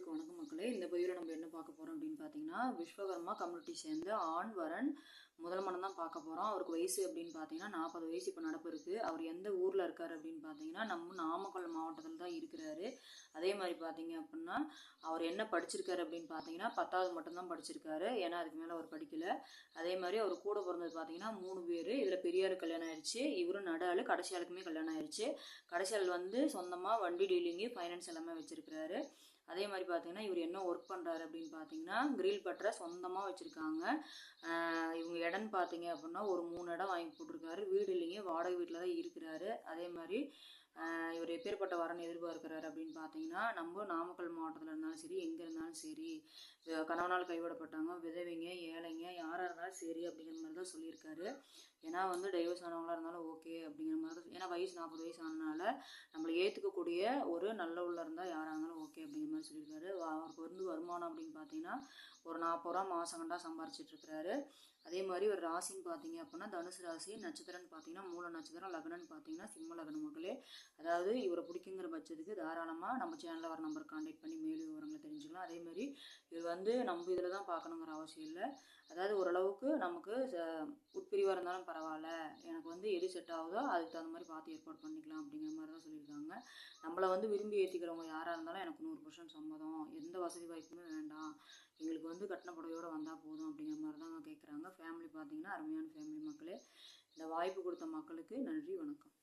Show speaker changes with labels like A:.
A: அனைவருக்கும் வணக்கம் மக்களே. இந்த பதிவில் நம்ம என்ன பார்க்க போகிறோம் அப்படின்னு பார்த்தீங்கன்னா, விஸ்வகர்மா கம்யூனிட்டி சேர்ந்து ஆண் வரன் முதல் மனம் தான் பார்க்க போகிறோம். அவருக்கு வயசு அப்படின்னு பார்த்தீங்கன்னா 40 வயசு இப்போ நடப்பு இருக்குது. அவர் எந்த ஊரில் இருக்கார் அப்படின்னு பார்த்தீங்கன்னா நம்ம நாமக்கல் மாவட்டத்தில் தான் இருக்கிறாரு. அதே மாதிரி பார்த்தீங்க அப்படின்னா அவர் என்ன படிச்சிருக்காரு அப்படின்னு பார்த்தீங்கன்னா 10வது மட்டும்தான் படிச்சிருக்காரு. ஏன்னா அதுக்கு மேலே அவர் படிக்கலை. அதே மாதிரி அவர் கூட பிறந்தது பார்த்தீங்கன்னா 3 பேர். இதில் பெரியாருக்கு கல்யாணம் ஆயிடுச்சு, இவரும் நடாலு, கடைசியாளுக்குமே கல்யாணம் ஆயிடுச்சு. கடைசியாள் வந்து சொந்தமாக வண்டி டீலிங்கு ஃபைனான்ஸ் எல்லாமே வச்சிருக்கிறாரு. அதே மாதிரி பார்த்தீங்கன்னா இவர் என்ன ஒர்க் பண்ணுறாரு அப்படின்னு பார்த்தீங்கன்னா கிரில் பட்டறை சொந்தமாக வச்சுருக்காங்க. இவங்க இடம்னு பார்த்தீங்க அப்படின்னா ஒரு 3 இடம் வாங்கி போட்டிருக்காரு. வீடு இல்லைங்க, வாடகை வீட்டில் தான் இருக்கிறாரு. அதே மாதிரி இவர் எப்பேற்பட்ட வரன் எதிர்பார்க்கிறாரு அப்படின்னு பார்த்தீங்கன்னா நம்ம நாமக்கல் மாவட்டத்தில் இருந்தாலும் சரி, எங்கே இருந்தாலும் சரி, கணவனால் கைவிடப்பட்டாங்க, விதவைங்க, ஏழைங்க, யாராக இருந்தாலும் சரி அப்படிங்கிற மாதிரி தான் சொல்லியிருக்காரு. ஏன்னா வந்து டைவர்ஸ் ஆனவங்களாக இருந்தாலும் ஓகே அப்படிங்கிற மாதிரி தான். ஏன்னா வயசு 40 வயசு ஆனதுனால நம்மளை ஏற்றுக்கக்கூடிய ஒரு நல்ல உள்ள இருந்தால் யாராக இருந்தாலும் ஓகே அப்படிங்கிற மாதிரி சொல்லியிருக்காரு. அவருக்கு வந்து வருமானம் அப்படின்னு பார்த்தீங்கன்னா ஒரு 40 ரூபா மாதம் கண்டா சம்பாரிச்சிட்ருக்கிறாரு. அதே மாதிரி ஒரு ராசின்னு பார்த்தீங்க அப்படின்னா தனுசு ராசி, நட்சத்திரம்னு பார்த்தீங்கன்னா மூல நட்சத்திரம், லக்னம்னு பார்த்தீங்கன்னா சிம்ம லக்னம் மக்களே. அதாவது இவரை பிடிக்குங்கிற பட்சத்துக்கு தாராளமாக நம்ம சேனலில் வர நம்பர் கான்டாக்ட் பண்ணி மேலும் விவரங்களை தெரிஞ்சுக்கலாம். அதே மாதிரி இது வந்து நம்ம இதில் தான் பார்க்கணுங்கிற அவசியம் இல்லை. அதாவது ஓரளவுக்கு நமக்கு உட்பிரிவாக இருந்தாலும் பரவாயில்ல, எனக்கு வந்து எது செட் ஆகுதோ அதுக்கு தகுந்த மாதிரி பார்த்து ஏற்பாடு பண்ணிக்கலாம் அப்படிங்கிற மாதிரி தான் சொல்லியிருக்காங்க. நம்மளை வந்து விரும்பி ஏற்றிக்கிறவங்க யாராக இருந்தாலும் எனக்கு 100% சம்மதம், எந்த வசதி வாய்ப்புமே வேண்டாம், எங்களுக்கு வந்து கட்டின புடவையோடு வந்தால் போதும் அப்படிங்கிற மாதிரி தான் கேட்குறாங்க. ஃபேமிலி பார்த்தீங்கன்னா அருமையான ஃபேமிலி மக்களே. இந்த வாய்ப்பு கொடுத்த மக்களுக்கு நன்றி, வணக்கம்.